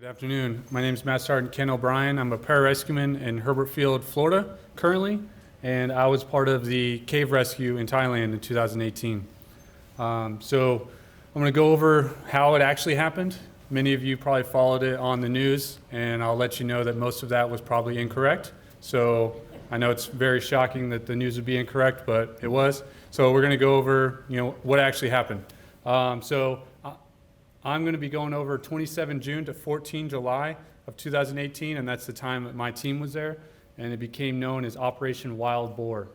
Good afternoon. My name is Master Sergeant Ken O'Brien. I'm a pararescueman in Herbert Field, Florida, currently, and I was part of the cave rescue in Thailand in 2018. So I'm going to go over how it actually happened. Many of you probably followed it on the news, and I'll let you know that most of that was probably incorrect. So I know it's very shocking that the news would be incorrect, but it was. So we're going to go over, what actually happened. I'm going to be going over 27 June to 14 July of 2018, and that's the time that my team was there, and it became known as Operation Wild Boar.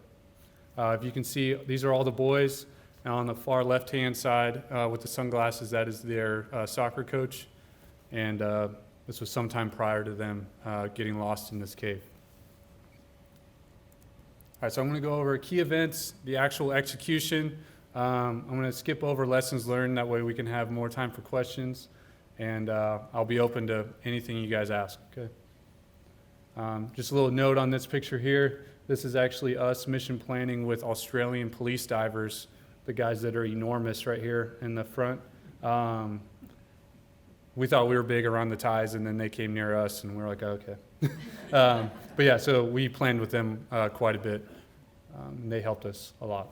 If you can see, these are all the boys. Now on the far left-hand side with the sunglasses, that is their soccer coach, and this was sometime prior to them getting lost in this cave. All right, so I'm going to go over key events, the actual execution. I'm going to skip over lessons learned, that way we can have more time for questions, and I'll be open to anything you guys ask, okay? Just a little note on this picture here. This is actually us mission planning with Australian police divers, the guys that are enormous right here in the front. We thought we were big around the Thais, and then they came near us, and we were like, oh, okay. But yeah, so we planned with them quite a bit, and they helped us a lot.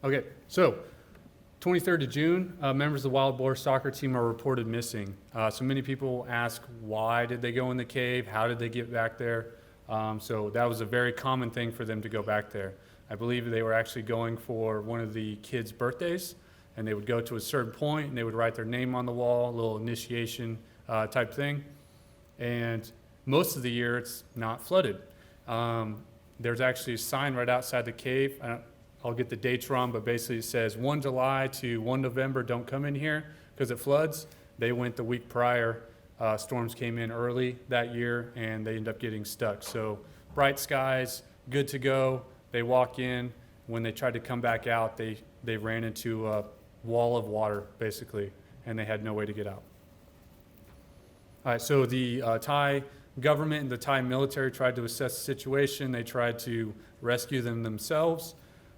Okay, so 23rd of June, members of the Wild Boar soccer team are reported missing. So many people ask, why did they go in the cave? How did they get back there? So that was a very common thing for them to go back there. I believe they were actually going for one of the kids' birthdays, and they would go to a certain point, and they would write their name on the wall, a little initiation type thing. And most of the year, it's not flooded. There's actually a sign right outside the cave. I'll get the dates wrong, but basically it says 1 July to 1 November, don't come in here because it floods. They went the week prior. Storms came in early that year, and they ended up getting stuck. So bright skies, good to go. They walk in. When they tried to come back out, they ran into a wall of water, basically, and they had no way to get out. All right, so the Thai government and the Thai military tried to assess the situation. They tried to rescue them themselves.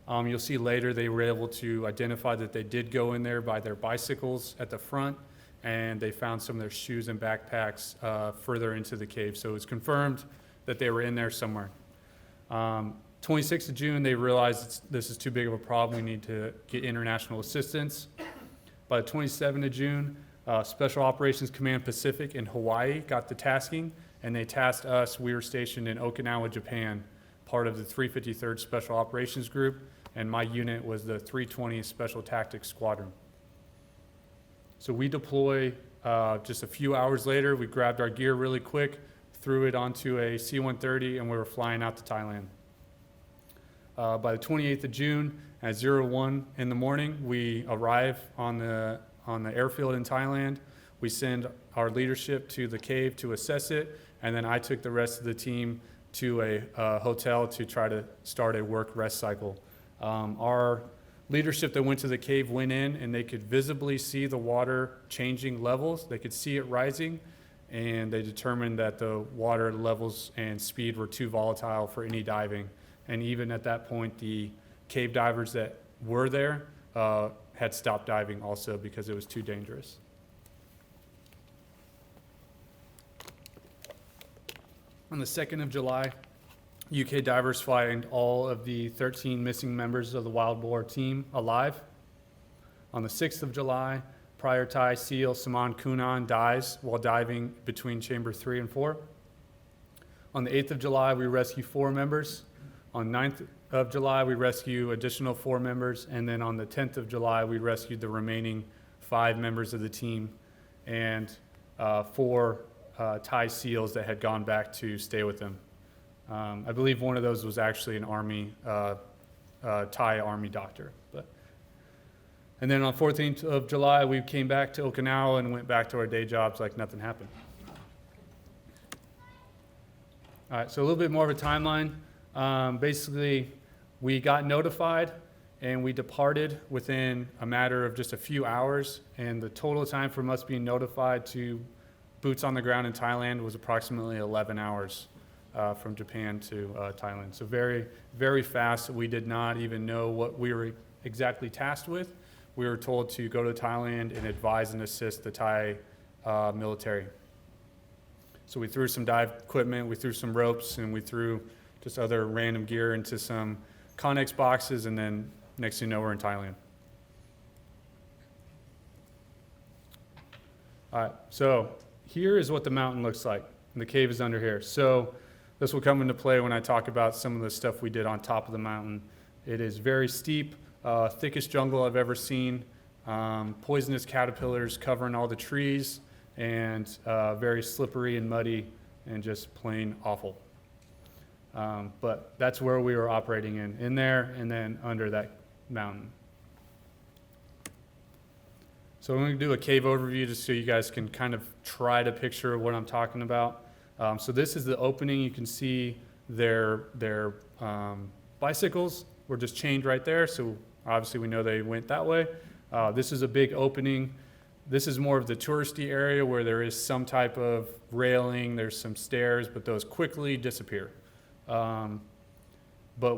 You'll see later they were able to identify that they did go in there by their bicycles at the front, and they found some of their shoes and backpacks further into the cave. So it was confirmed that they were in there somewhere. 26th of June, they realized this is too big of a problem. We need to get international assistance. By the 27th of June, Special Operations Command Pacific in Hawaii got the tasking, and they tasked us. We were stationed in Okinawa, Japan, part of the 353rd Special Operations Group, and my unit was the 320 Special Tactics Squadron. So we deploy just a few hours later. We grabbed our gear really quick, threw it onto a C-130, and we were flying out to Thailand. By the 28th of June at 01 in the morning, we arrive on the airfield in Thailand. We send our leadership to the cave to assess it, and then I took the rest of the team to a hotel to try to start a work rest cycle. Our leadership that went to the cave went in, and they could visibly see the water changing levels. They could see it rising, and they determined that the water levels and speed were too volatile for any diving. And even at that point, the cave divers that were there had stopped diving also because it was too dangerous. On the 2nd of July, UK divers find all of the 13 missing members of the Wild Boar team alive. On the 6th of July, prior Thai SEAL Saman Kunan dies while diving between chamber 3 and 4. On the 8th of July, we rescue 4 members. On 9th of July, we rescue additional 4 members. And then on the 10th of July, we rescued the remaining 5 members of the team and 4 Thai SEALs that had gone back to stay with them. I believe one of those was actually an Army, Thai Army doctor. And then on 14th of July, we came back to Okinawa and went back to our day jobs like nothing happened. All right, so a little bit more of a timeline. Basically, we got notified and we departed within a matter of just a few hours, and the total time from us being notified to boots on the ground in Thailand was approximately 11 hours. From Japan to Thailand. So very, very fast. We did not even know what we were exactly tasked with. We were told to go to Thailand and advise and assist the Thai military. So we threw some dive equipment, we threw some ropes, and we threw just other random gear into some Connex boxes, and then next thing you know, we're in Thailand. All right, so here is what the mountain looks like, and the cave is under here. So this will come into play when I talk about some of the stuff we did on top of the mountain. It is very steep, thickest jungle I've ever seen, poisonous caterpillars covering all the trees, and very slippery and muddy and just plain awful. But that's where we were operating in there and then under that mountain. So I'm going to do a cave overview just so you guys can kind of try to picture what I'm talking about. So this is the opening. You can see their bicycles were just chained right there. So obviously we know they went that way. This is a big opening. This is more of the touristy area where there is some type of railing, there's some stairs, but those quickly disappear. But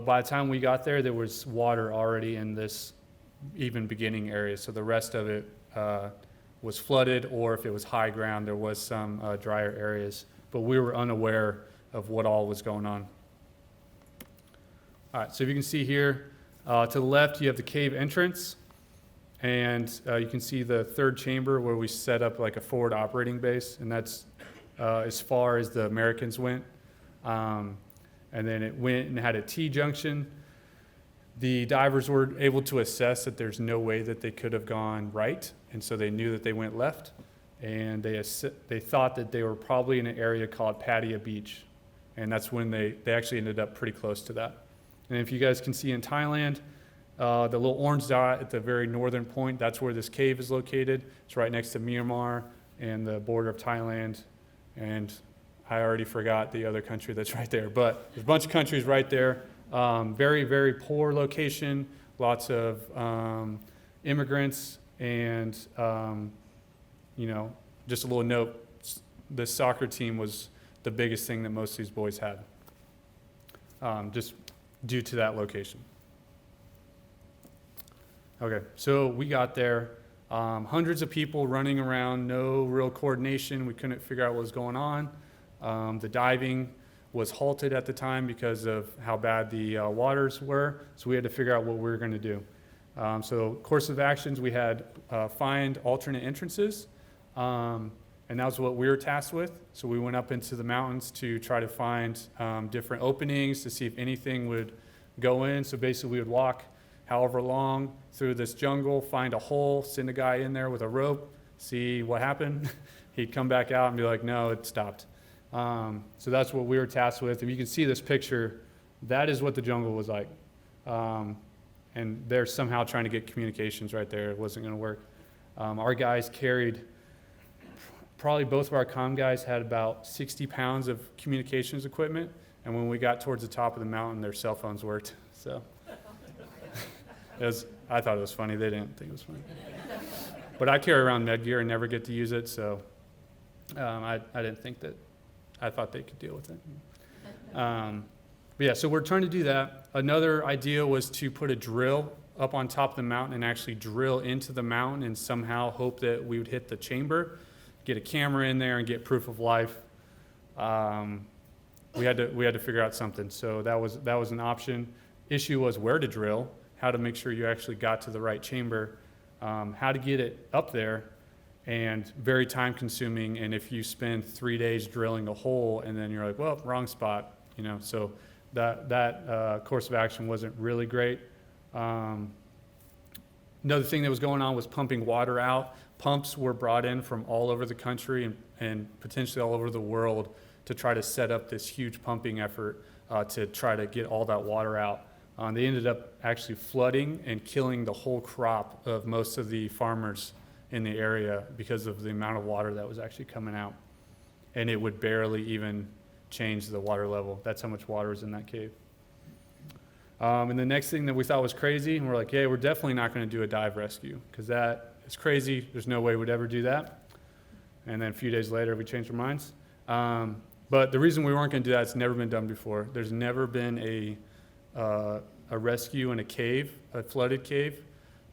by the time we got there was water already in this even beginning area. So the rest of it was flooded, or if it was high ground, there was some drier areas. But we were unaware of what all was going on. All right, so if you can see here, to the left you have the cave entrance. And you can see the third chamber where we set up like a forward operating base, and that's as far as the Americans went. And then it went and had a T-junction. The divers were able to assess that there's no way that they could have gone right, and so they knew that they went left. And they thought that they were probably in an area called Pattaya Beach, and that's when they actually ended up pretty close to that. And if you guys can see in Thailand, the little orange dot at the very northern point, that's where this cave is located. It's right next to Myanmar and the border of Thailand. And I already forgot the other country that's right there. But there's a bunch of countries right there. Very, very poor location. Lots of immigrants. And, just a little note, the soccer team was the biggest thing that most of these boys had, just due to that location. Okay, so we got there, hundreds of people running around, no real coordination. We couldn't figure out what was going on. The diving was halted at the time because of how bad the waters were, so we had to figure out what we were going to do. So course of actions, we had find alternate entrances, and that was what we were tasked with. So we went up into the mountains to try to find different openings to see if anything would go in. So basically we would walk however long through this jungle, find a hole, send a guy in there with a rope, see what happened. He'd come back out and be like, no, it stopped. So that's what we were tasked with. If you can see this picture, that is what the jungle was like. And they're somehow trying to get communications right there. It wasn't going to work. Our guys carried, probably both of our comm guys had about 60 pounds of communications equipment. And when we got towards the top of the mountain, their cell phones worked. So I thought it was funny. They didn't think it was funny. But I carry around med gear and never get to use it. So I didn't think that. I thought they could deal with it. But yeah, so we're trying to do that. Another idea was to put a drill up on top of the mountain and actually drill into the mountain and somehow hope that we would hit the chamber, get a camera in there and get proof of life. We had to figure out something. So that was an option. Issue was where to drill, how to make sure you actually got to the right chamber, how to get it up there, and very time consuming. And if you spend 3 days drilling a hole and then you're like, well, wrong spot, so that course of action wasn't really great. Another thing that was going on was pumping water out. Pumps were brought in from all over the country and potentially all over the world to try to set up this huge pumping effort to try to get all that water out. They ended up actually flooding and killing the whole crop of most of the farmers in the area because of the amount of water that was actually coming out. And it would barely even change the water level. That's how much water is in that cave. And the next thing that we thought was crazy, and we're like, hey, we're definitely not going to do a dive rescue because that is crazy. There's no way we'd ever do that. And then a few days later, we changed our minds. But the reason we weren't going to do that, it's never been done before. There's never been a rescue in a cave, a flooded cave.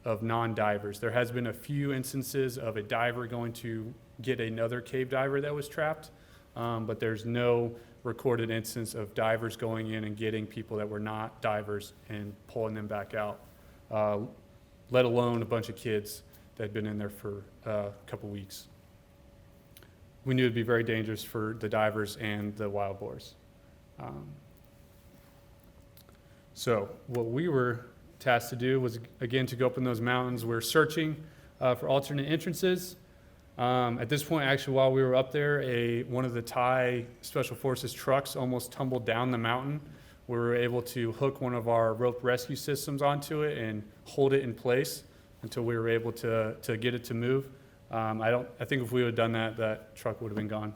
of non-divers. There has been a few instances of a diver going to get another cave diver that was trapped, but there's no recorded instance of divers going in and getting people that were not divers and pulling them back out, let alone a bunch of kids that had been in there for a couple weeks. We knew it'd be very dangerous for the divers and the wild boars. So what we were tasked to do was, again, to go up in those mountains. We're searching for alternate entrances. At this point, actually, while we were up there, one of the Thai Special Forces trucks almost tumbled down the mountain. We were able to hook one of our rope rescue systems onto it and hold it in place until we were able to get it to move. I think if we would have done that, that truck would have been gone.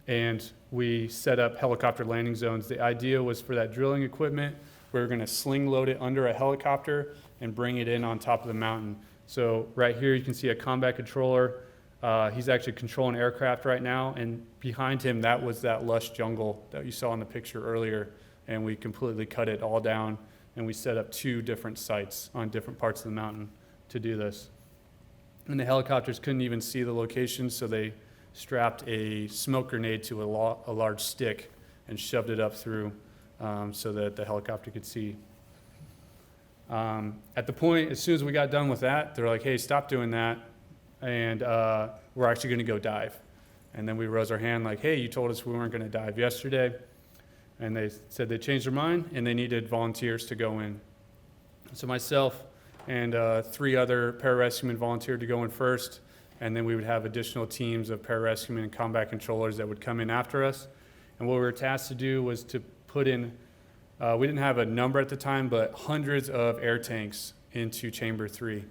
And we set up helicopter landing zones. The idea was for that drilling equipment, we were going to sling load it under a helicopter and bring it in on top of the mountain. So right here you can see a combat controller. He's actually controlling aircraft right now, and behind him that was that lush jungle that you saw in the picture earlier, and we completely cut it all down, and we set up 2 different sites on different parts of the mountain to do this. And the helicopters couldn't even see the location, so they strapped a smoke grenade to a large stick and shoved it up through so that the helicopter could see. At the point, as soon as we got done with that, they're like, hey, stop doing that, and we're actually going to go dive. And then we rose our hand like, hey, you told us we weren't going to dive yesterday. And they said they changed their mind, and they needed volunteers to go in. So myself and 3 other pararescuemen volunteered to go in first, and then we would have additional teams of pararescuemen and combat controllers that would come in after us. And what we were tasked to do was to put in, we didn't have a number at the time, but hundreds of air tanks into Chamber 3.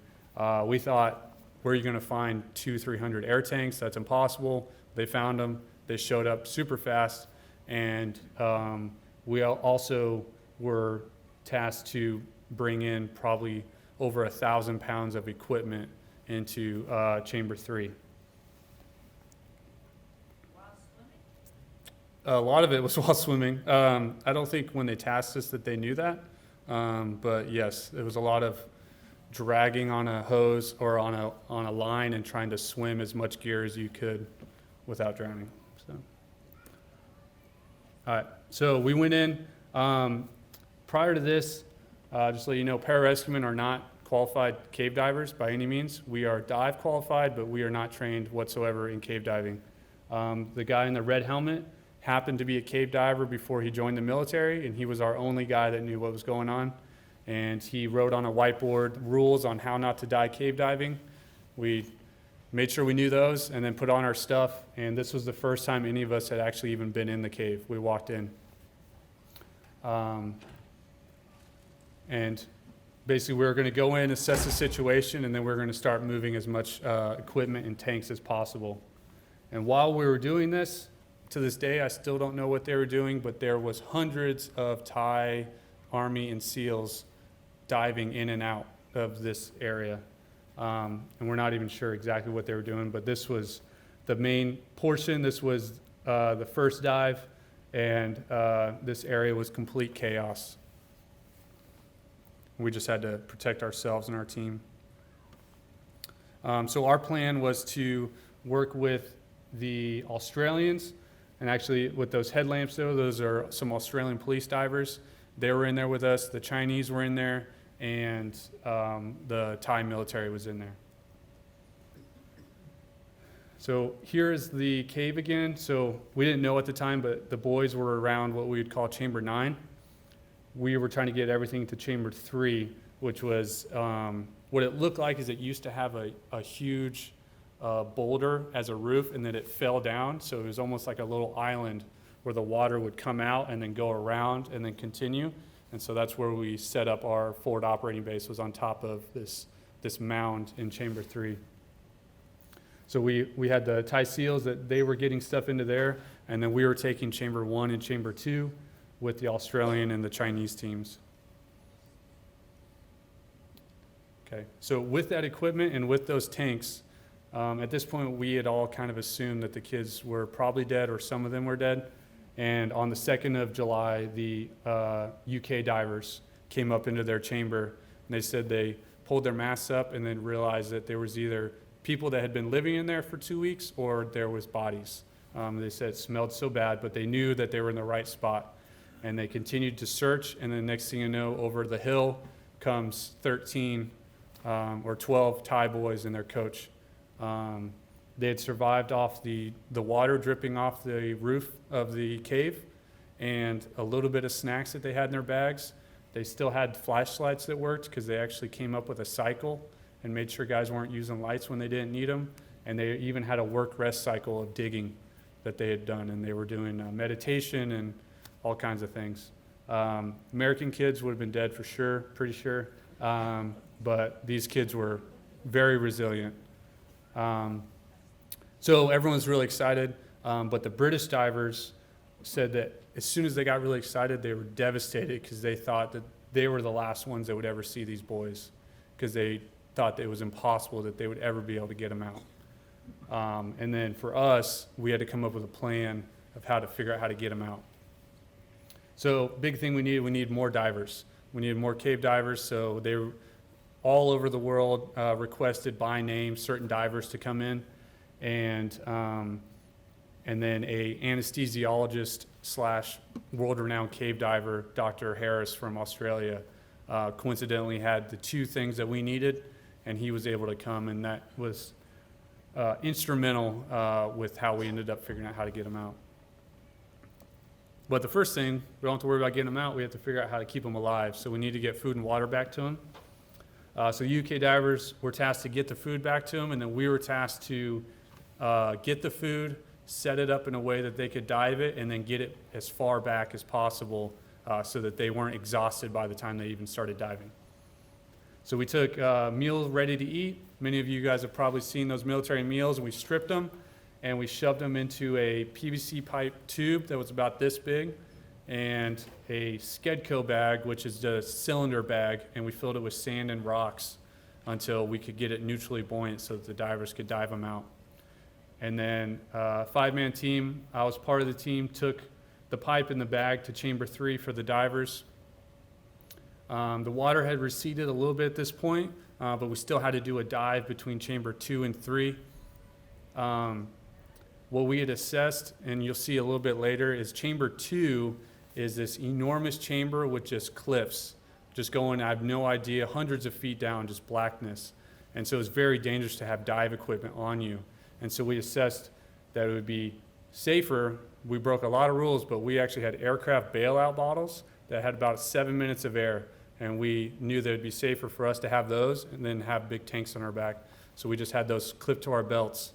We thought, where are you going to find 200-300 air tanks? That's impossible. They found them. They showed up super fast. And we also were tasked to bring in probably over 1,000 pounds of equipment into Chamber 3. While swimming? A lot of it was while swimming. I don't think when they tasked us that they knew that, but yes, it was a lot of dragging on a hose or on a line and trying to swim as much gear as you could without drowning. So, all right, so we went in. Prior to this, just to let you know, pararescuemen are not qualified cave divers by any means. We are dive qualified, but we are not trained whatsoever in cave diving. The guy in the red helmet happened to be a cave diver before he joined the military, and he was our only guy that knew what was going on. And he wrote on a whiteboard rules on how not to die cave diving. We made sure we knew those and then put on our stuff, and this was the first time any of us had actually even been in the cave. We walked in. And basically, we were going to go in, assess the situation, and then we were going to start moving as much equipment and tanks as possible. And while we were doing this, to this day, I still don't know what they were doing, but there was hundreds of Thai Army and SEALs diving in and out of this area. And we're not even sure exactly what they were doing, but this was the main portion. This was the first dive, and this area was complete chaos. We just had to protect ourselves and our team. So our plan was to work with the Australians, and actually with those headlamps though, those are some Australian police divers. They were in there with us, the Chinese were in there, and the Thai military was in there. So here's the cave again. So we didn't know at the time, but the boys were around what we would call Chamber 9. We were trying to get everything to Chamber 3, which was, what it looked like is it used to have a huge boulder as a roof, and then it fell down. So it was almost like a little island where the water would come out and then go around and then continue. And so that's where we set up our forward operating base, was on top of this mound in Chamber 3. So we had the Thai SEALs that they were getting stuff into there, and then we were taking Chamber 1 and Chamber 2 with the Australian and the Chinese teams. Okay, so with that equipment and with those tanks, at this point we had all kind of assumed that the kids were probably dead, or some of them were dead. And on the 2nd of July, the UK divers came up into their chamber And they said they pulled their masks up and then realized that there was either people that had been living in there for 2 weeks or there was bodies. They said it smelled so bad, but they knew that they were in the right spot. And they continued to search, and then next thing you know, over the hill comes 13 or 12 Thai boys and their coach. They had survived off the water dripping off the roof of the cave and a little bit of snacks that they had in their bags. They still had flashlights that worked because they actually came up with a cycle and made sure guys weren't using lights when they didn't need them. And they even had a work-rest cycle of digging that they had done, and they were doing meditation and all kinds of things. American kids would have been dead for sure, pretty sure, but these kids were very resilient. So everyone's really excited, but the British divers said that as soon as they got really excited, they were devastated because they thought that they were the last ones that would ever see these boys, because they thought that it was impossible that they would ever be able to get them out. And then for us, we had to come up with a plan of how to figure out how to get them out. So big thing we need more divers. We needed more cave divers, so they were all over the world requested by name certain divers to come in. And then a anesthesiologist / world-renowned cave diver, Dr. Harris from Australia, coincidentally had the two things that we needed, and he was able to come, and that was instrumental with how we ended up figuring out how to get them out. But the first thing, we don't have to worry about getting them out, we have to figure out how to keep them alive. So we need to get food and water back to them. So UK divers were tasked to get the food back to them, and then we were tasked to get the food, set it up in a way that they could dive it, and then get it as far back as possible so that they weren't exhausted by the time they even started diving. So we took meals ready to eat. Many of you guys have probably seen those military meals, and we stripped them, and we shoved them into a PVC pipe tube that was about this big, and a Skedco bag, which is the cylinder bag, and we filled it with sand and rocks until we could get it neutrally buoyant so that the divers could dive them out. And then a 5-man team, I was part of the team, took the pipe in the bag to chamber 3 for the divers. The water had receded a little bit at this point, but we still had to do a dive between chamber 2 and 3. What we had assessed, and you'll see a little bit later, is chamber 2 is this enormous chamber with just cliffs, just going, I have no idea, hundreds of feet down, just blackness. And so it's very dangerous to have dive equipment on you. And so we assessed that it would be safer. We broke a lot of rules, but we actually had aircraft bailout bottles that had about 7 minutes of air. And we knew that it would be safer for us to have those and then have big tanks on our back. So we just had those clipped to our belts.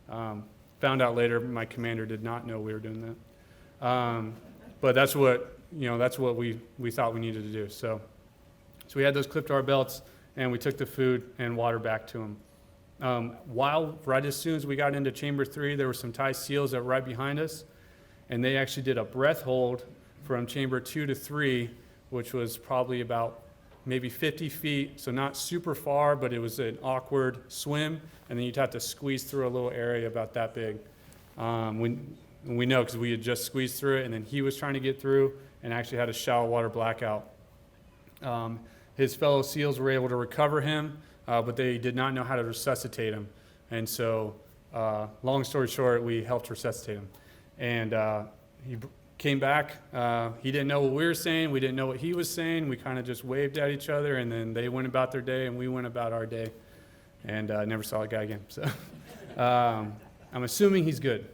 Found out later my commander did not know we were doing that. But that's what we thought we needed to do. So we had those clipped to our belts, and we took the food and water back to them. Right as soon as we got into chamber 3, there were some Thai SEALs that were right behind us, and they actually did a breath hold from chamber 2 to 3, which was probably about maybe 50 feet, so not super far, but it was an awkward swim, and then you'd have to squeeze through a little area about that big. We know because we had just squeezed through it, and then he was trying to get through and actually had a shallow water blackout. His fellow SEALs were able to recover him, but they did not know how to resuscitate him. And so, long story short, we helped resuscitate him. And he came back. He didn't know what we were saying. We didn't know what he was saying. We kind of just waved at each other, and then they went about their day, and we went about our day. And never saw that guy again. So I'm assuming he's good.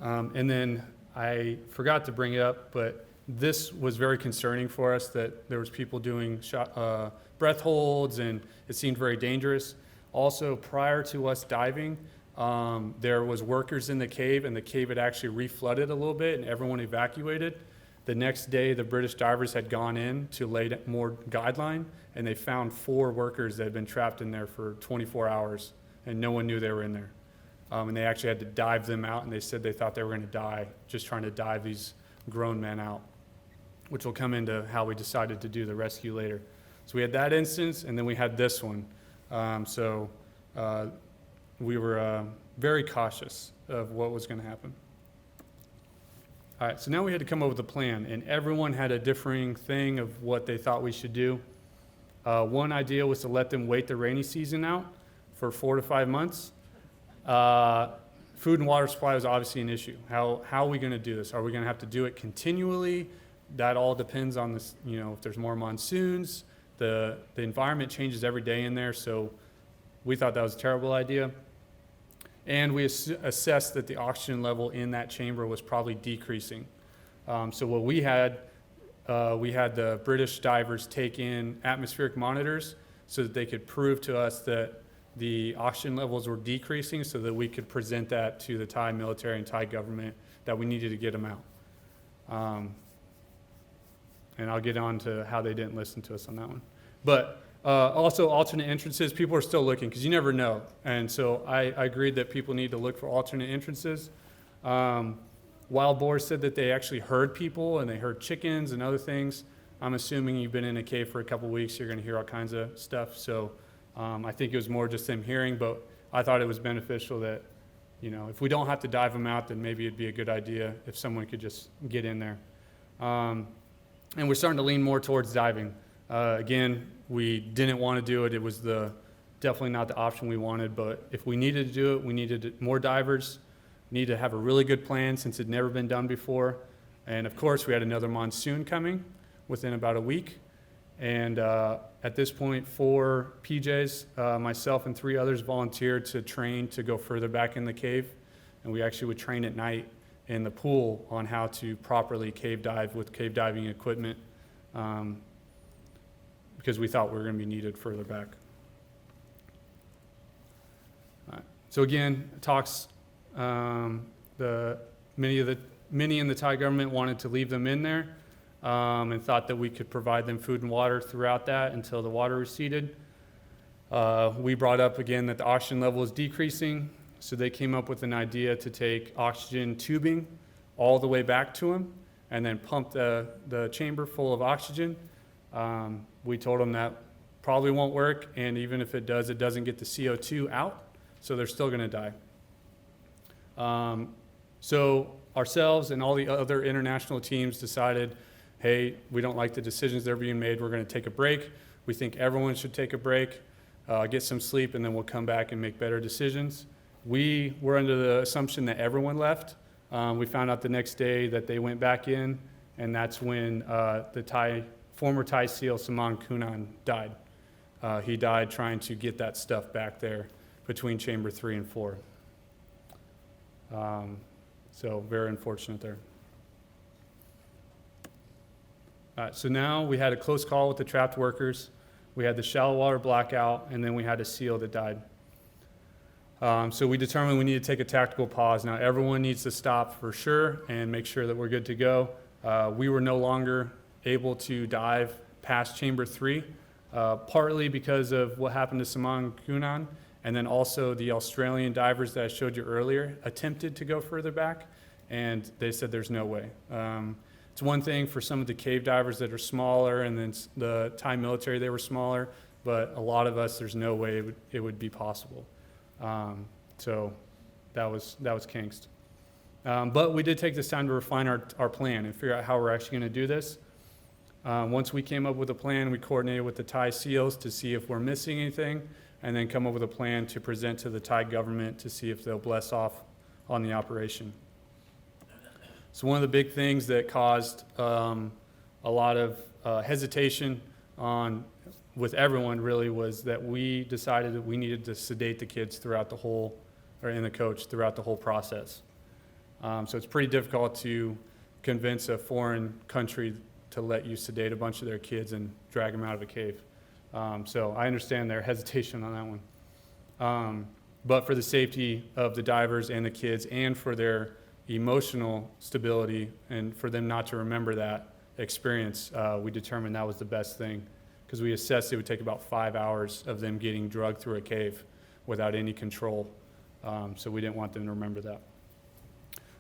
And then I forgot to bring it up, but this was very concerning for us that there was people doing breath holds, and it seemed very dangerous. Also, prior to us diving, there was workers in the cave, and the cave had actually reflooded a little bit, and everyone evacuated. The next day, the British divers had gone in to lay more guideline, and they found 4 workers that had been trapped in there for 24 hours, and no one knew they were in there. And they actually had to dive them out, and they said they thought they were going to die just trying to dive these grown men out, which will come into how we decided to do the rescue later. So we had that instance, and then we had this one. We were very cautious of what was going to happen. All right, so now we had to come up with a plan, and everyone had a differing thing of what they thought we should do. One idea was to let them wait the rainy season out for 4 to 5 months. Food and water supply was obviously an issue. How are we going to do this? Are we going to have to do it continually? That all depends on this, if there's more monsoons. The environment changes every day in there, so we thought that was a terrible idea. And we assessed that the oxygen level in that chamber was probably decreasing. So what we had the British divers take in atmospheric monitors so that they could prove to us that the oxygen levels were decreasing so that we could present that to the Thai military and Thai government that we needed to get them out. And I'll get on to how they didn't listen to us on that one. But also alternate entrances, people are still looking because you never know. And so I agreed that people need to look for alternate entrances. Wild Boar said that they actually heard people and they heard chickens and other things. I'm assuming you've been in a cave for a couple weeks, you're going to hear all kinds of stuff. So I think it was more just them hearing, but I thought it was beneficial that, if we don't have to dive them out, then maybe it'd be a good idea if someone could just get in there. And we're starting to lean more towards diving. Again, we didn't want to do it. It was definitely not the option we wanted, but if we needed to do it, we needed more divers. We needed to have a really good plan since it had never been done before. And of course, we had another monsoon coming within about a week. And at this point, 4 PJs, myself and 3 others volunteered to train to go further back in the cave. And we actually would train at night in the pool on how to properly cave dive with cave diving equipment. Because we thought we were going to be needed further back. All right. So again, talks, many in the Thai government wanted to leave them in there and thought that we could provide them food and water throughout that until the water receded. We brought up again that the oxygen level is decreasing, so they came up with an idea to take oxygen tubing all the way back to them and then pump the chamber full of oxygen. We told them that probably won't work, and even if it does, it doesn't get the CO2 out, so they're still going to die. So ourselves and all the other international teams decided, hey, we don't like the decisions that are being made. We're going to take a break. We think everyone should take a break, get some sleep, and then we'll come back and make better decisions. We were under the assumption that everyone left. We found out the next day that they went back in, and that's when the former Thai SEAL Saman Kunan died. He died trying to get that stuff back there between chamber 3 and 4. So very unfortunate there. So now we had a close call with the trapped workers. We had the shallow water blackout, and then we had a SEAL that died. So we determined we need to take a tactical pause. Now everyone needs to stop for sure and make sure that we're good to go. We were no longer able to dive past chamber 3, partly because of what happened to Saman Kunan, and then also the Australian divers that I showed you earlier attempted to go further back, and they said there's no way. It's one thing for some of the cave divers that are smaller, and then the Thai military, they were smaller, but a lot of us, there's no way it would be possible. So that was kinked. But we did take this time to refine our plan and figure out how we're actually going to do this. Once we came up with a plan, we coordinated with the Thai SEALs to see if we're missing anything, and then come up with a plan to present to the Thai government to see if they'll bless off on the operation. So one of the big things that caused a lot of hesitation with everyone really was that we decided that we needed to sedate the kids in the coach throughout the whole process. So it's pretty difficult to convince a foreign country to let you sedate a bunch of their kids and drag them out of a cave. So I understand their hesitation on that one. But for the safety of the divers and the kids and for their emotional stability and for them not to remember that experience, we determined that was the best thing because we assessed it would take about 5 hours of them getting drugged through a cave without any control. So we didn't want them to remember that.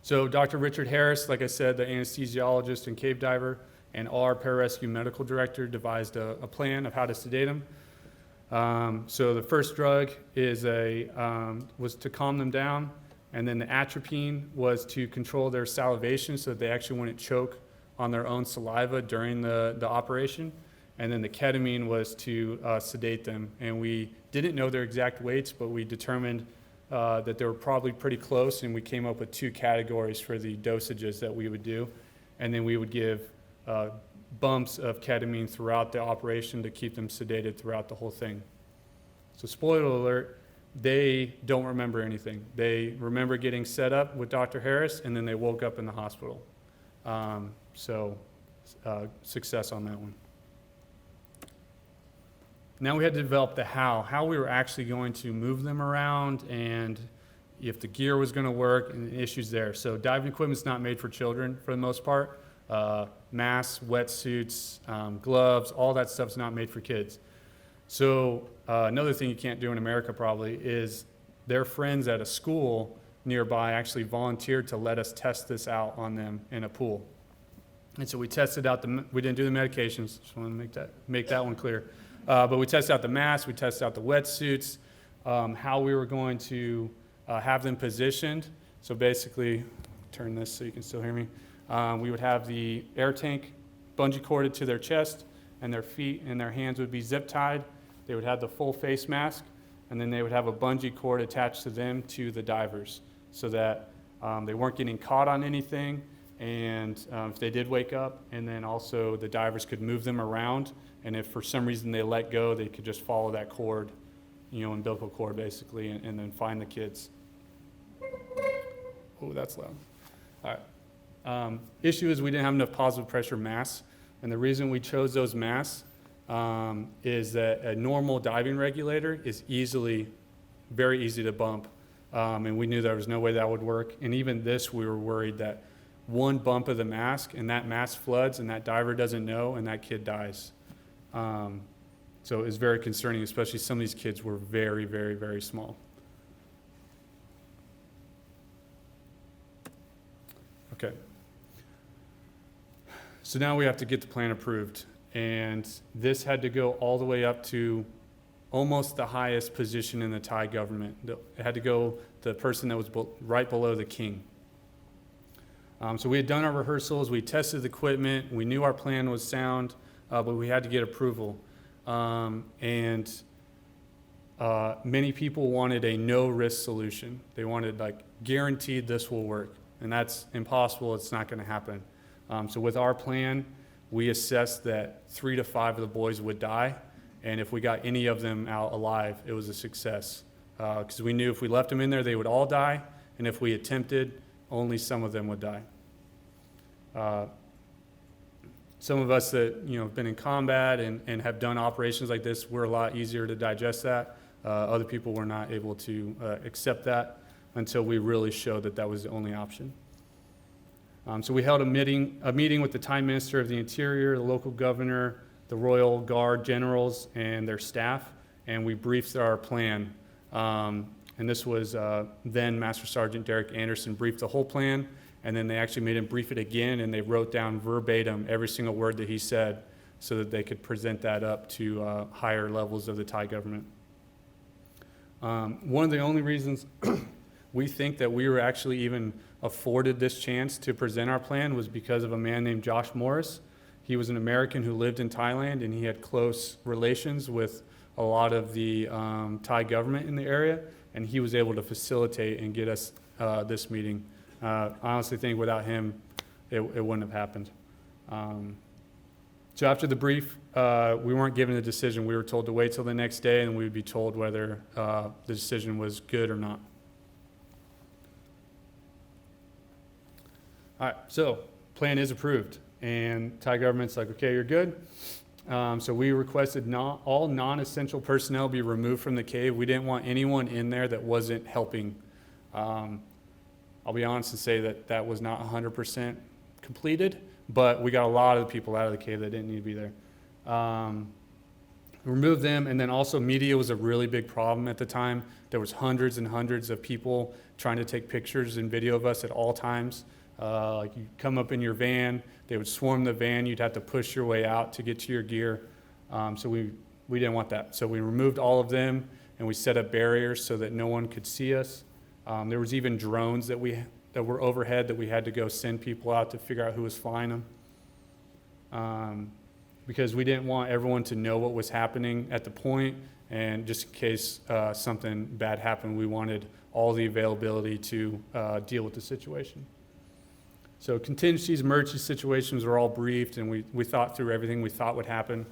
So Dr. Richard Harris, like I said, the anesthesiologist and cave diver, and our pararescue medical director devised a plan of how to sedate them. So the first drug is was to calm them down. And then the atropine was to control their salivation so that they actually wouldn't choke on their own saliva during the operation. And then the ketamine was to sedate them. And we didn't know their exact weights, but we determined that they were probably pretty close, and we came up with 2 categories for the dosages that we would do. And then we would give bumps of ketamine throughout the operation to keep them sedated throughout the whole thing. So spoiler alert, they don't remember anything. They remember getting set up with Dr. Harris, and then they woke up in the hospital. Success on that one. Now we had to develop the how we were actually going to move them around, and if the gear was going to work, and the issues there. So diving equipment's not made for children for the most part. Masks, wetsuits, gloves, all that stuff's not made for kids. So another thing you can't do in America probably is their friends at a school nearby actually volunteered to let us test this out on them in a pool. And so we tested out we didn't do the medications, just want to make that one clear. But we tested out the masks, we tested out the wetsuits, how we were going to have them positioned. So basically, turn this so you can still hear me. We would have the air tank bungee corded to their chest, and their feet and their hands would be zip tied. They would have the full face mask, and then they would have a bungee cord attached to them to the divers so that they weren't getting caught on anything, and if they did wake up, and then also the divers could move them around, and if for some reason they let go, they could just follow that cord, umbilical cord basically, and then find the kids. Oh, that's loud. All right. Issue is we didn't have enough positive pressure masks, and the reason we chose those masks is that a normal diving regulator is very easy to bump, and we knew there was no way that would work. And even this, we were worried that one bump of the mask, and that mask floods, and that diver doesn't know, and that kid dies. So it was very concerning, especially some of these kids were very, very, very small. Okay. So now we have to get the plan approved, and this had to go all the way up to almost the highest position in the Thai government. It had to go the person that was right below the king. So we had done our rehearsals, we tested the equipment, we knew our plan was sound, but we had to get approval. And many people wanted a no-risk solution. They wanted, guaranteed this will work, and that's impossible, it's not gonna happen. So with our plan, we assessed that 3 to 5 of the boys would die, and if we got any of them out alive, it was a success. Because we knew if we left them in there, they would all die, and if we attempted, only some of them would die. Some of us that have been in combat and have done operations like this, we're a lot easier to digest that. Other people were not able to accept that until we really showed that that was the only option. So we held a meeting with the Thai Minister of the Interior, the local governor, the Royal Guard generals, and their staff, and we briefed our plan. And this was then Master Sergeant Derek Anderson briefed the whole plan, and then they actually made him brief it again, and they wrote down verbatim every single word that he said so that they could present that up to higher levels of the Thai government. One of the only reasons we think that we were actually even afforded this chance to present our plan was because of a man named Josh Morris. He was an American who lived in Thailand, and he had close relations with a lot of the Thai government in the area, and he was able to facilitate and get us this meeting. I honestly think without him, it wouldn't have happened. So after the brief, we weren't given a decision. We were told to wait till the next day, and we would be told whether the decision was good or not. All right, so plan is approved, and Thai government's like, okay, you're good. So we requested all non-essential personnel be removed from the cave. We didn't want anyone in there that wasn't helping. I'll be honest and say that that was not 100% completed, but we got a lot of the people out of the cave that didn't need to be there. Remove them, and then also media was a really big problem at the time. There was hundreds and hundreds of people trying to take pictures and video of us at all times. Like you come up in your van, they would swarm the van, you'd have to push your way out to get to your gear. So we didn't want that. So we removed all of them, and we set up barriers so that no one could see us. There was even drones that were overhead that we had to go send people out to figure out who was flying them. Because we didn't want everyone to know what was happening at the point, and just in case something bad happened, we wanted all the availability to deal with the situation. So contingencies, emergency situations were all briefed, and we thought through everything we thought would happen.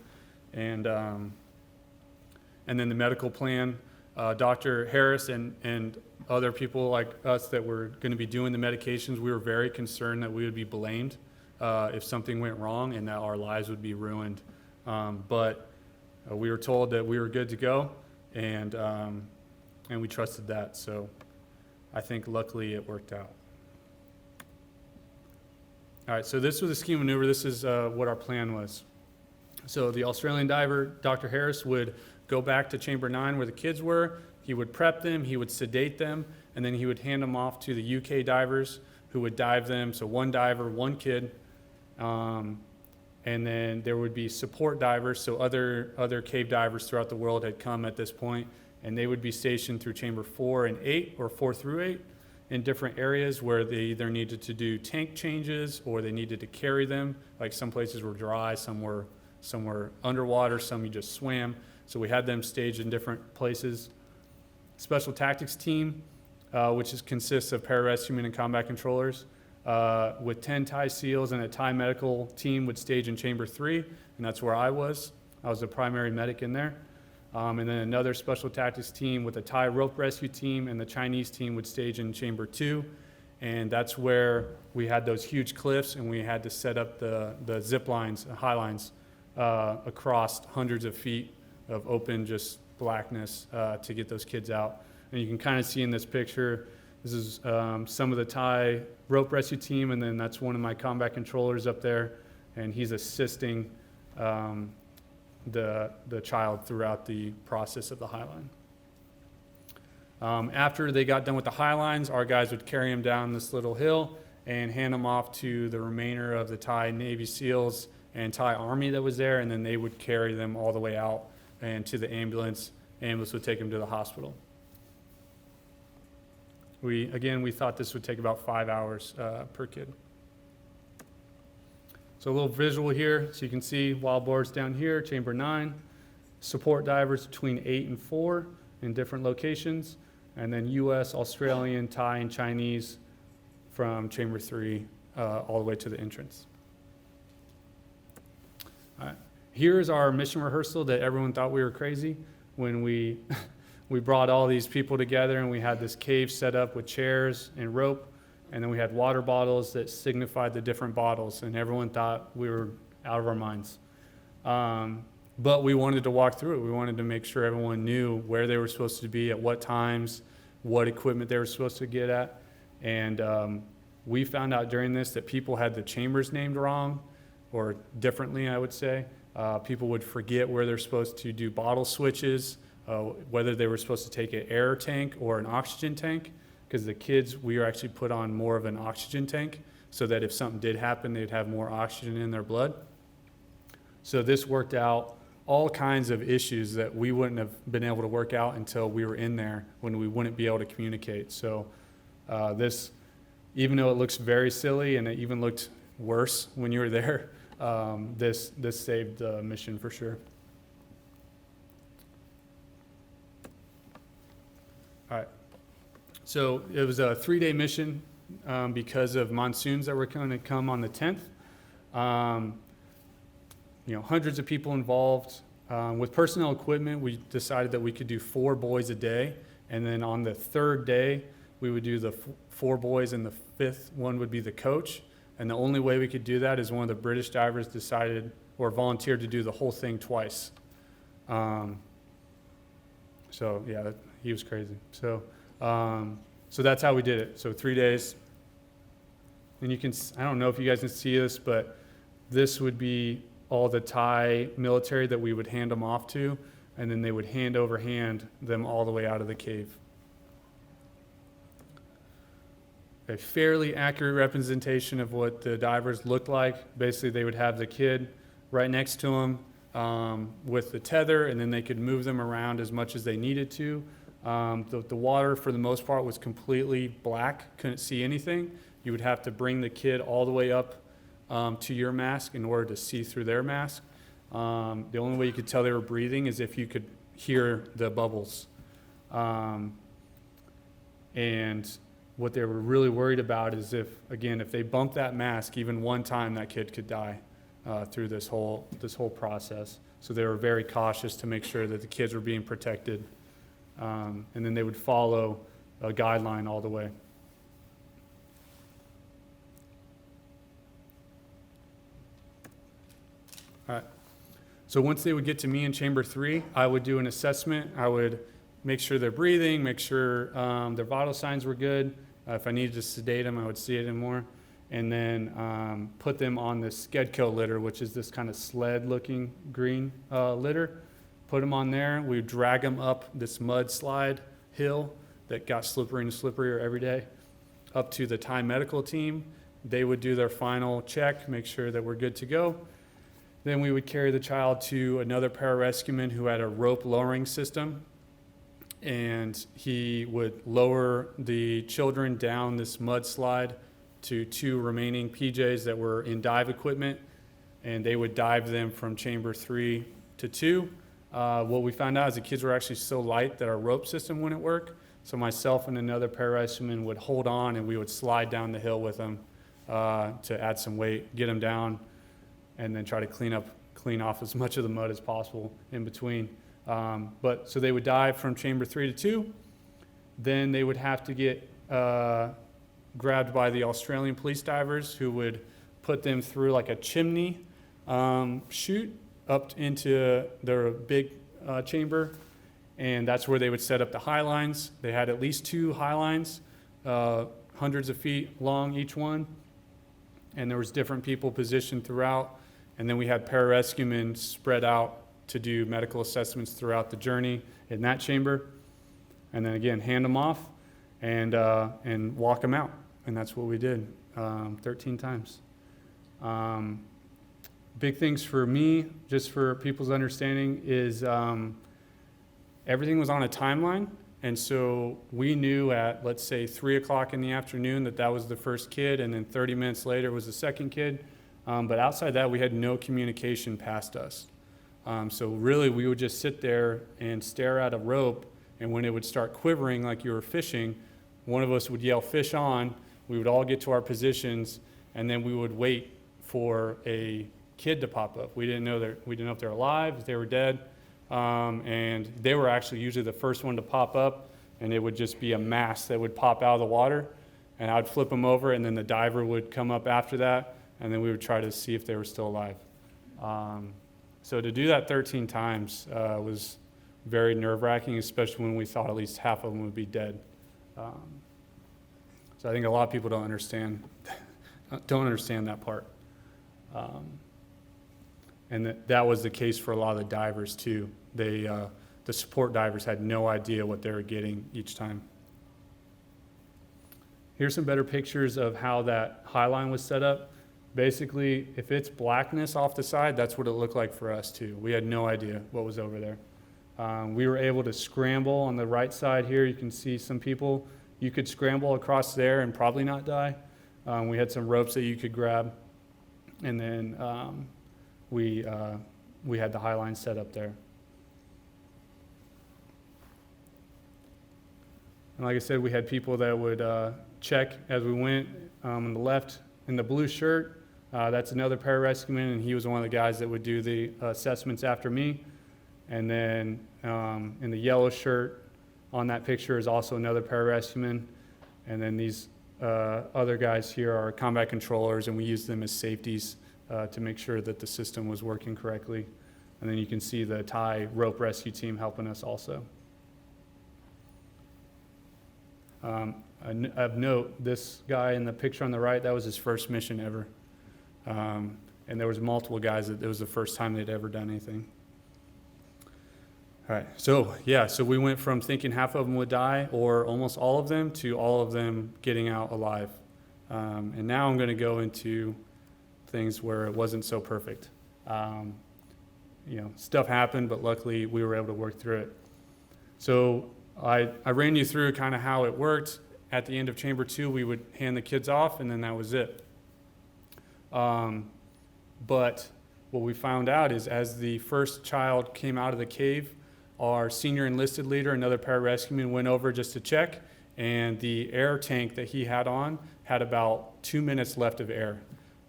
And then the medical plan, Dr. Harris and other people like us that were going to be doing the medications, we were very concerned that we would be blamed if something went wrong and that our lives would be ruined. But we were told that we were good to go, and we trusted that. So I think luckily it worked out. All right, so this was a ski maneuver. This is what our plan was. So the Australian diver, Dr. Harris, would go back to Chamber 9 where the kids were. He would prep them, he would sedate them, and then he would hand them off to the UK divers who would dive them. So one diver, one kid. And then there would be support divers, so other cave divers throughout the world had come at this point, and they would be stationed through Chamber 4 and 8, or 4 through 8, in different areas where they either needed to do tank changes or they needed to carry them. Like some places were dry, some were underwater, some you just swam. So we had them staged in different places. Special Tactics Team, which consists of pararescuemen and combat controllers, with 10 Thai SEALs and a Thai medical team would stage in Chamber 3, and that's where I was. I was the primary medic in there. And then another Special Tactics team with a Thai rope rescue team and the Chinese team would stage in Chamber 2, and that's where we had those huge cliffs and we had to set up the zip lines, high lines, across hundreds of feet of open just blackness to get those kids out. And you can kind of see in this picture, this is some of the Thai rope rescue team, and then that's one of my combat controllers up there, and he's assisting the child throughout the process of the high line. After they got done with the high lines, our guys would carry him down this little hill and hand him off to the remainder of the Thai Navy SEALs and Thai Army that was there, and then they would carry them all the way out and to the ambulance. Ambulance would take them to the hospital. We thought this would take about 5 hours per kid. So a little visual here. So you can see wild boars down here, Chamber 9, support divers between 8 and 4 in different locations, and then US, Australian, Thai, and Chinese from Chamber 3 all the way to the entrance. All right. Here's our mission rehearsal that everyone thought we were crazy when we brought all these people together and we had this cave set up with chairs and rope, and then we had water bottles that signified the different bottles, and everyone thought we were out of our minds. But we wanted to walk through it. We wanted to make sure everyone knew where they were supposed to be, at what times, what equipment they were supposed to get at. And we found out during this that people had the chambers named wrong, or differently, I would say. People would forget where they're supposed to do bottle switches, whether they were supposed to take an air tank or an oxygen tank, because the kids, we were actually put on more of an oxygen tank so that if something did happen, they'd have more oxygen in their blood. So this worked out all kinds of issues that we wouldn't have been able to work out until we were in there, when we wouldn't be able to communicate. So this, even though it looks very silly and it even looked worse when you were there, this saved the mission for sure. All right. So it was a 3-day mission because of monsoons that were going to come on the 10th. Hundreds of people involved. With personnel equipment, we decided that we could do 4 boys a day. And then on the 3rd day, we would do the 4 boys, and the 5th one would be the coach. And the only way we could do that is one of the British divers decided or volunteered to do the whole thing twice. So yeah, he was crazy. So that's how we did it. So 3 days. And you can, I don't know if you guys can see this, but this would be all the Thai military that we would hand them off to, and then they would hand over hand them all the way out of the cave. A fairly accurate representation of what the divers looked like. Basically, they would have the kid right next to them with the tether, and then they could move them around as much as they needed to. The water, for the most part, was completely black, couldn't see anything. You would have to bring the kid all the way up to your mask in order to see through their mask. The only way you could tell they were breathing is if you could hear the bubbles. And what they were really worried about is if they bumped that mask even one time, that kid could die through this whole process. So they were very cautious to make sure that the kids were being protected. And then they would follow a guideline all the way. All right. So once they would get to me in chamber 3, I would do an assessment. I would make sure they're breathing, make sure their vital signs were good. If I needed to sedate them, I would sedate them more. And then put them on this Skedco litter, which is this kind of sled-looking green litter. Put them on there. We would drag them up this mudslide hill that got slipperier and slipperier every day up to the Thai medical team. They would do their final check, make sure that we're good to go. Then we would carry the child to another pararescueman who had a rope lowering system, and he would lower the children down this mudslide to 2 remaining PJs that were in dive equipment, and they would dive them from chamber 3 to 2. What we found out is the kids were actually so light that our rope system wouldn't work, so myself and another pararescueman would hold on, and we would slide down the hill with them to add some weight, get them down, and then try to clean off as much of the mud as possible in between. So they would dive from chamber 3 to 2. Then they would have to get grabbed by the Australian police divers, who would put them through like a chimney chute up into their big chamber. And that's where they would set up the high lines. They had at least 2 high lines, hundreds of feet long each one. And there was different people positioned throughout. And then we had pararescuemen spread out to do medical assessments throughout the journey in that chamber. And then again, hand them off and walk them out. And that's what we did 13 times. Big things for me, just for people's understanding, is everything was on a timeline. And so we knew at, let's say, 3 o'clock in the afternoon that was the first kid, and then 30 minutes later was the second kid. But outside that, we had no communication past us. So really, we would just sit there and stare at a rope, and when it would start quivering like you were fishing, one of us would yell, "Fish on." We would all get to our positions, and then we would wait for a kid to pop up. We didn't know if they're alive, if they were dead, and they were actually usually the first one to pop up, and it would just be a mass that would pop out of the water, and I'd flip them over, and then the diver would come up after that, and then we would try to see if they were still alive. So to do that 13 times was very nerve-wracking, especially when we thought at least half of them would be dead. So I think a lot of people don't understand that part. And that was the case for a lot of the divers too. The support divers had no idea what they were getting each time. Here's some better pictures of how that high line was set up. Basically, if it's blackness off the side, that's what it looked like for us too. We had no idea what was over there. We were able to scramble on the right side here. You can see some people. You could scramble across there and probably not die. We had some ropes that you could grab. And then we had the high line set up there. And like I said, we had people that would check as we went. On the left, in the blue shirt, that's another pararescueman, and he was one of the guys that would do the assessments after me. And then in the yellow shirt on that picture is also another pararescueman. And then these other guys here are combat controllers, and we use them as safeties to make sure that the system was working correctly. And then you can see the Thai rope rescue team helping us also. Of note, this guy in the picture on the right, that was his first mission ever. And there was multiple guys that it was the first time they'd ever done anything. All right, so we went from thinking half of them would die, or almost all of them, to all of them getting out alive. And now I'm going to go into things where it wasn't so perfect. Stuff happened, but luckily we were able to work through it. So I ran you through kind of how it worked. At the end of chamber 2, we would hand the kids off, and then that was it. But what we found out is as the first child came out of the cave, our senior enlisted leader, another pararescueman, went over just to check, and the air tank that he had on had about 2 minutes left of air.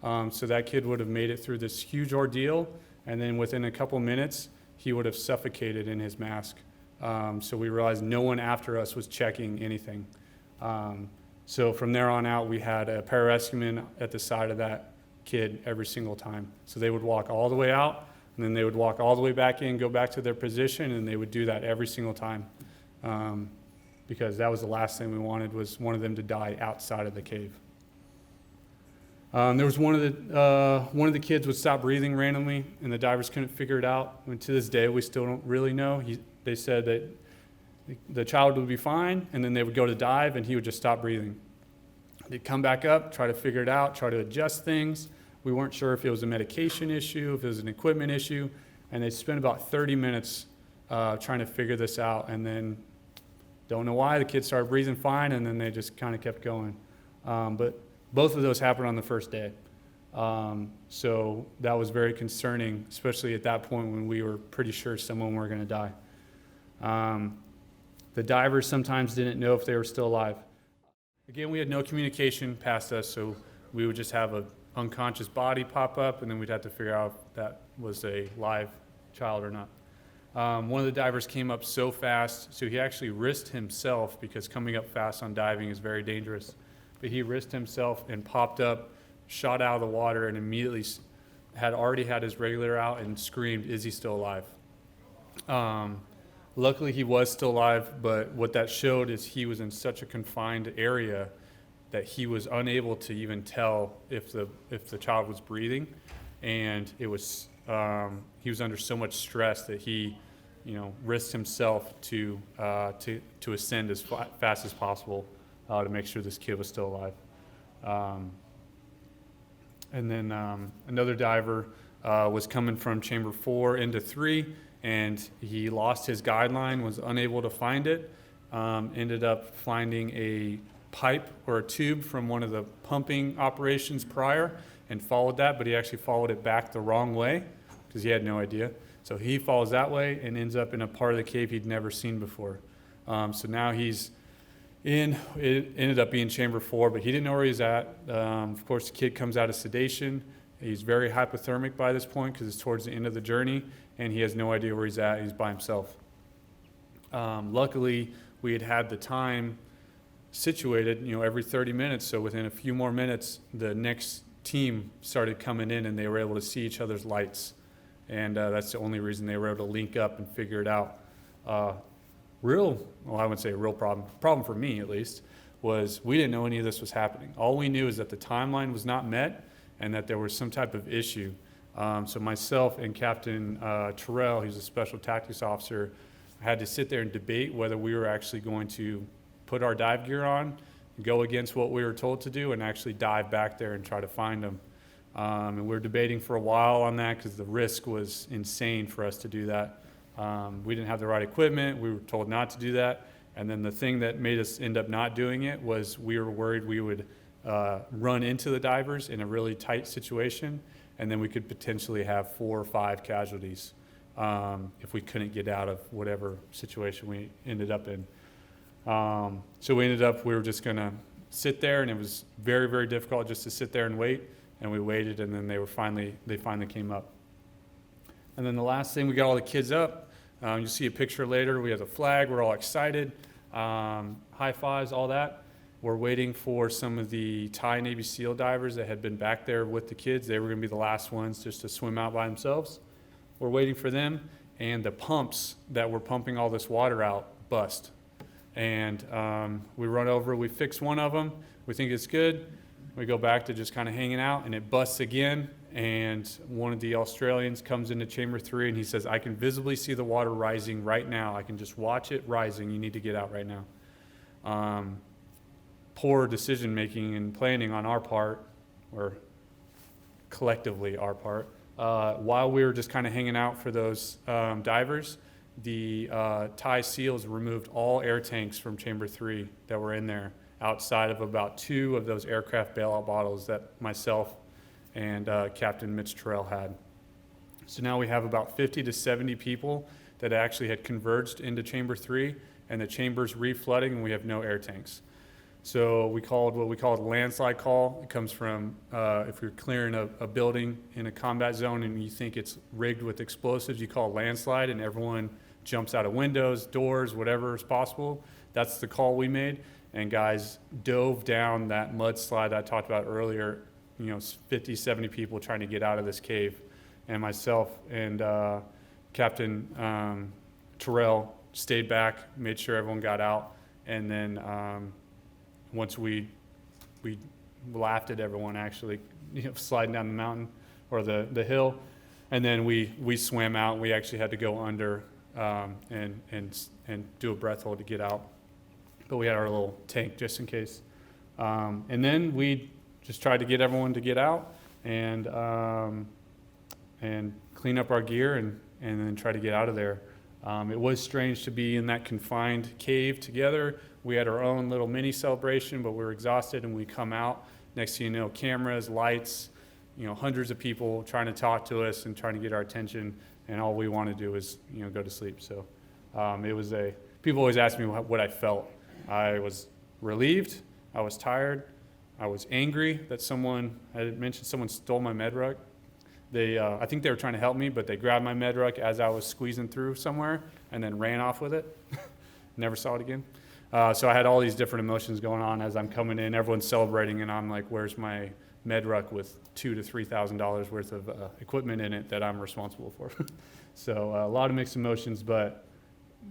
So that kid would have made it through this huge ordeal, and then within a couple minutes, he would have suffocated in his mask. So we realized no one after us was checking anything. So from there on out, we had a pararescueman at the side of that kid every single time. So they would walk all the way out, and then they would walk all the way back in, go back to their position, and they would do that every single time. Because that was the last thing we wanted, was one of them to die outside of the cave. There was one of the kids would stop breathing randomly, and the divers couldn't figure it out. And to this day, we still don't really know. They said that the child would be fine, and then they would go to dive, and he would just stop breathing. They'd come back up, try to figure it out, try to adjust things. We weren't sure if it was a medication issue, if it was an equipment issue, and they spent about 30 minutes trying to figure this out, and then don't know why the kids started breathing fine, and then they just kind of kept going. But both of those happened on the first day. So that was very concerning, especially at that point when we were pretty sure someone were going to die. The divers sometimes didn't know if they were still alive. Again, we had no communication past us, so we would just have an unconscious body pop up, and then we'd have to figure out if that was a live child or not. One of the divers came up so fast, so he actually risked himself, because coming up fast on diving is very dangerous. But he risked himself and popped up, shot out of the water, and immediately had already had his regulator out and screamed, "Is he still alive?" Luckily, he was still alive, but what that showed is he was in such a confined area that he was unable to even tell if the child was breathing, and it was he was under so much stress that he, risked himself to ascend as fast as possible to make sure this kid was still alive. And then another diver was coming from chamber 4 into 3, and he lost his guideline, was unable to find it, ended up finding a pipe or a tube from one of the pumping operations prior and followed that, but he actually followed it back the wrong way because he had no idea. So he follows that way and ends up in a part of the cave he'd never seen before. So now it ended up being chamber 4, but he didn't know where he was at. Of course, the kid comes out of sedation. He's very hypothermic by this point because it's towards the end of the journey, and he has no idea where he's at. He's by himself. Luckily, we had the time situated, every 30 minutes. So within a few more minutes, the next team started coming in, and they were able to see each other's lights. And that's the only reason they were able to link up and figure it out. I wouldn't say a real problem for me at least, was we didn't know any of this was happening. All we knew is that the timeline was not met and that there was some type of issue. So myself and Captain Terrell, who's a Special Tactics Officer, had to sit there and debate whether we were actually going to put our dive gear on, go against what we were told to do, and actually dive back there and try to find them. And we were debating for a while on that because the risk was insane for us to do that. We didn't have the right equipment. We were told not to do that. And then the thing that made us end up not doing it was we were worried we would run into the divers in a really tight situation, and then we could potentially have 4 or 5 casualties if we couldn't get out of whatever situation we ended up in. So we were just going to sit there, and it was very, very difficult just to sit there and wait. And we waited, and then they finally came up. And then the last thing, we got all the kids up. You'll see a picture later. We have the flag. We're all excited. High fives, all that. We're waiting for some of the Thai Navy SEAL divers that had been back there with the kids. They were going to be the last ones just to swim out by themselves. We're waiting for them, and the pumps that were pumping all this water out bust. And we run over. We fix one of them. We think it's good. We go back to just kind of hanging out, and it busts again, and one of the Australians comes into chamber 3, and he says, "I can visibly see the water rising right now. I can just watch it rising. You need to get out right now." Poor decision making and planning on our part, or collectively our part, while we were just kind of hanging out for those divers. the Thai SEALs removed all air tanks from Chamber 3 that were in there, outside of about 2 of those aircraft bailout bottles that myself and Captain Mitch Terrell had. So now we have about 50 to 70 people that actually had converged into Chamber 3, and the chamber's reflooding, and we have no air tanks. So we called what we call a landslide call. It comes from if you're clearing a building in a combat zone and you think it's rigged with explosives, you call a landslide, and everyone jumps out of windows, doors, whatever is possible. That's the call we made, and guys dove down that mudslide that I talked about earlier, 50, 70 people trying to get out of this cave. And myself and Captain Terrell stayed back, made sure everyone got out, and then once we laughed at everyone actually, sliding down the mountain or the hill, and then we swam out. And we actually had to go under and do a breath hold to get out, but we had our little tank just in case. And then we just tried to get everyone to get out and clean up our gear and then try to get out of there. It was strange to be in that confined cave together. We had our own little mini celebration, but we were exhausted, and we come out. Next thing you know, cameras, lights, hundreds of people trying to talk to us and trying to get our attention, and all we want to do is, go to sleep. So it was people always ask me what I felt. I was relieved, I was tired, I was angry that I had mentioned someone stole my med ruck. I think they were trying to help me, but they grabbed my med ruck as I was squeezing through somewhere and then ran off with it. Never saw it again. So I had all these different emotions going on as I'm coming in. Everyone's celebrating, and I'm like, where's my med ruck with $2,000 to $3,000 worth of equipment in it that I'm responsible for? So a lot of mixed emotions, but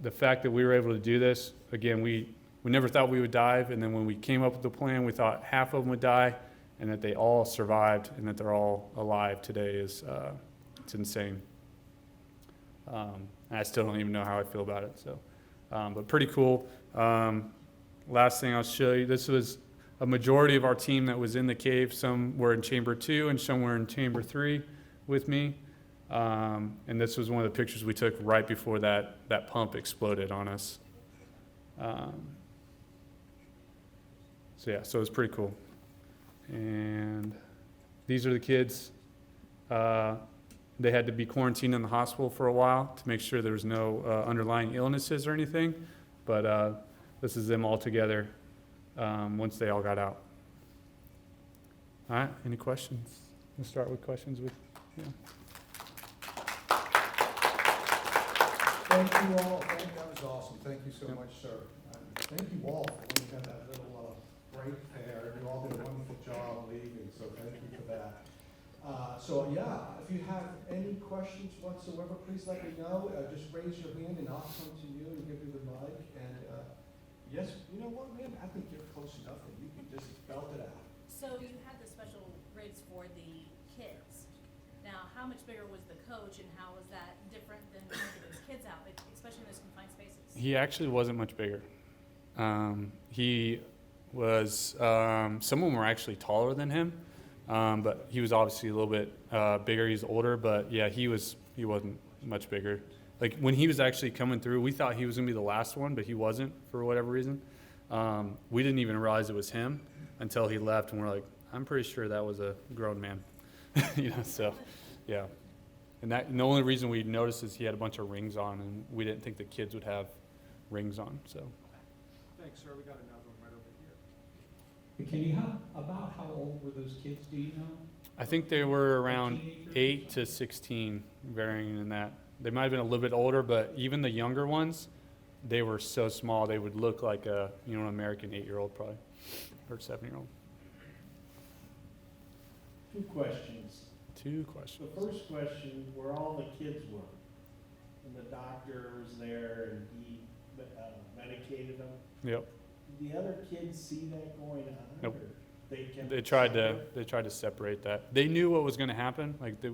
the fact that we were able to do this, again, we never thought we would dive, and then when we came up with the plan, we thought half of them would die, and that they all survived, and that they're all alive today it's insane. And I still don't even know how I feel about it. So, but pretty cool. Last thing I'll show you, this was a majority of our team that was in the cave. Some were in Chamber 2 and some were in Chamber 3 with me. And this was one of the pictures we took right before that pump exploded on us. So it was pretty cool. And these are the kids. They had to be quarantined in the hospital for a while to make sure there was no underlying illnesses or anything. But this is them all together once they all got out. All right, any questions? We'll start with questions with, yeah. Thank you all. That was awesome. Thank you so much, sir. Thank you all for when you had that little break there. You all did a wonderful job leaving, so thank you for that. If you have any questions whatsoever, please let me know. Just raise your hand and I'll come to you and give you the mic. And yes, you know what, man? I think you're close enough that you can just belt it out. So you had the special rigs for the kids. Now, how much bigger was the coach, and how was that different than trying to get those kids out, especially in those confined spaces? He actually wasn't much bigger. He was, some of them were actually taller than him, but he was obviously a little bit bigger. He's older, but yeah, he wasn't much bigger. Like when he was actually coming through, we thought he was gonna be the last one, but he wasn't for whatever reason. We didn't even realize it was him until he left, and we're like, I'm pretty sure that was a grown man. So yeah. And the only reason we noticed is he had a bunch of rings on, and we didn't think the kids would have rings on, so. Thanks, sir. We got another one right over here. Can you about how old were those kids, do you know? I think they were around 8 to 16, varying in that. They might have been a little bit older, but even the younger ones, they were so small they would look like an American 8-year-old probably, or 7-year-old. Two questions. Two questions. The first question, where all the kids were, and the doctor was there and he medicated them. Yep. Did the other kids see that going on? Nope. Or they kept They tried to separate that. They knew what was going to happen. Like they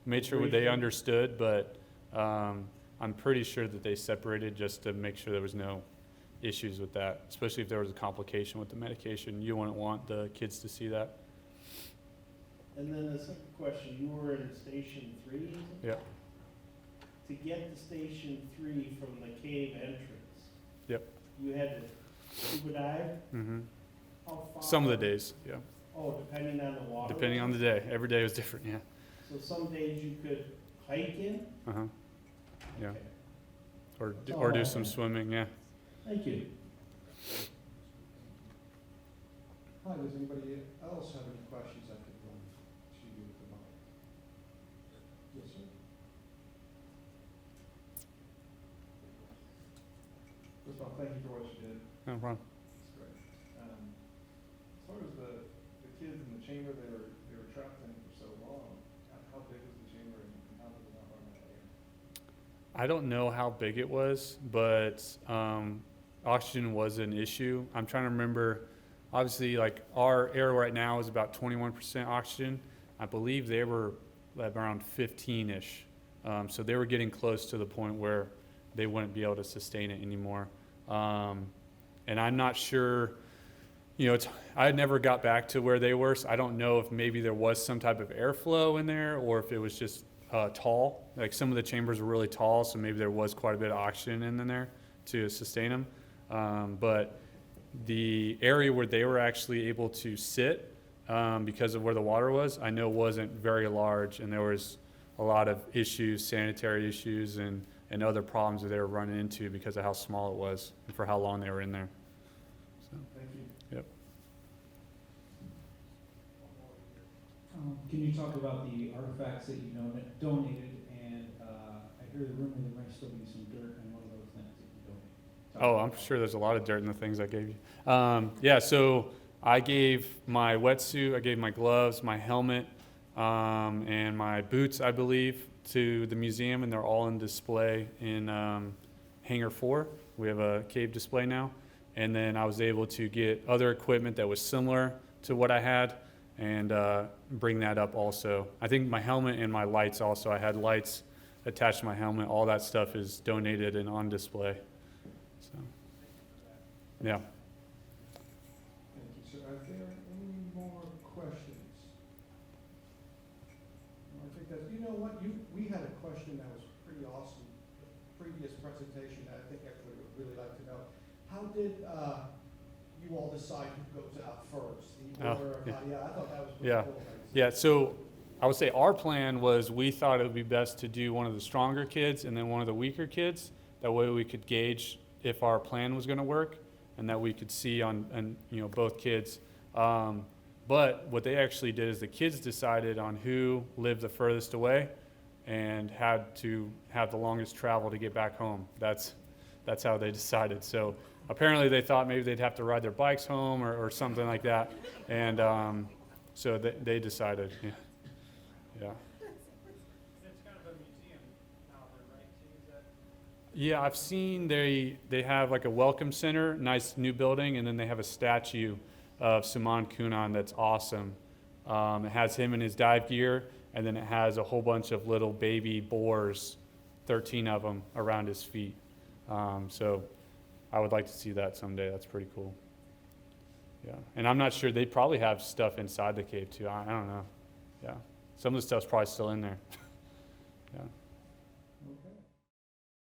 made sure they understood, but I'm pretty sure that they separated just to make sure there was no issues with that. Especially if there was a complication with the medication, you wouldn't want the kids to see that. And then the second question, you were in Station 3? Yeah. to get to Station 3 from the cave entrance. Yep. You had to scuba dive? hmm How far? Some of the days, yeah. Oh, depending on the water? Depending on the day. Every day was different, yeah. So some days you could hike in? Uh-huh. Yeah. Okay. Or do Oh, some okay. swimming, yeah. Thank you. Hi, does anybody else have any questions I could run to you tonight? Yes, sir. First of all, thank you for what you did. No problem. It's great. As far as the kids in the chamber, they were trapped in for so long. How big was the chamber and how did it not run out of air? I don't know how big it was, but oxygen was an issue. I'm trying to remember, obviously, like our air right now is about 21% oxygen. I believe they were at around 15-ish. So they were getting close to the point where they wouldn't be able to sustain it anymore. And I'm not sure, you know, I never got back to where they were, so I don't know if maybe there was some type of airflow in there or if it was just tall. Like some of the chambers were really tall, so maybe there was quite a bit of oxygen in there to sustain them. But the area where they were actually able to sit, because of where the water was, I know wasn't very large, and there was a lot of issues, sanitary issues, and other problems that they were running into because of how small it was and for how long they were in there. So, Thank you. yep. Can you talk about the artifacts that you donated? And I hear the rumor there might still be some dirt in one of those things that you donated. Talk Oh, about I'm that. sure there's a lot of dirt in the things I gave you. Yeah, so I gave my wetsuit, I gave my gloves, my helmet, and my boots, I believe, to the museum, and they're all in display in Hangar 4. We have a cave display now. And then I was able to get other equipment that was similar to what I had and bring that up also. I think my helmet and my lights also, I had lights attached to my helmet. All that stuff is donated and on display. So, yeah. Thank you, sir. Are there any more questions? I think that, you know what, we had a question that was pretty awesome, the previous presentation that I think everybody would really like to know. How did you all decide who goes out first? The Oh, order of yeah. yeah, I thought that was pretty Yeah. cool. Yeah, so I would say our plan was we thought it would be best to do one of the stronger kids and then one of the weaker kids. That way we could gauge if our plan was going to work and that we could see on both kids. But what they actually did is the kids decided on who lived the furthest away and had to have the longest travel to get back home. That's how they decided. So apparently they thought maybe they'd have to ride their bikes home or something like that. And so they decided, yeah. Yeah. It's kind of a museum now, right? Is that? Yeah, I've seen they have like a welcome center, nice new building, and then they have a statue of Suman Kunan that's awesome. It has him in his dive gear, and then it has a whole bunch of little baby boars, 13 of them around his feet. So I would like to see that someday. That's pretty cool. Yeah, and I'm not sure, they probably have stuff inside the cave too. I don't know. Yeah, some of the stuff's probably still in there. Yeah.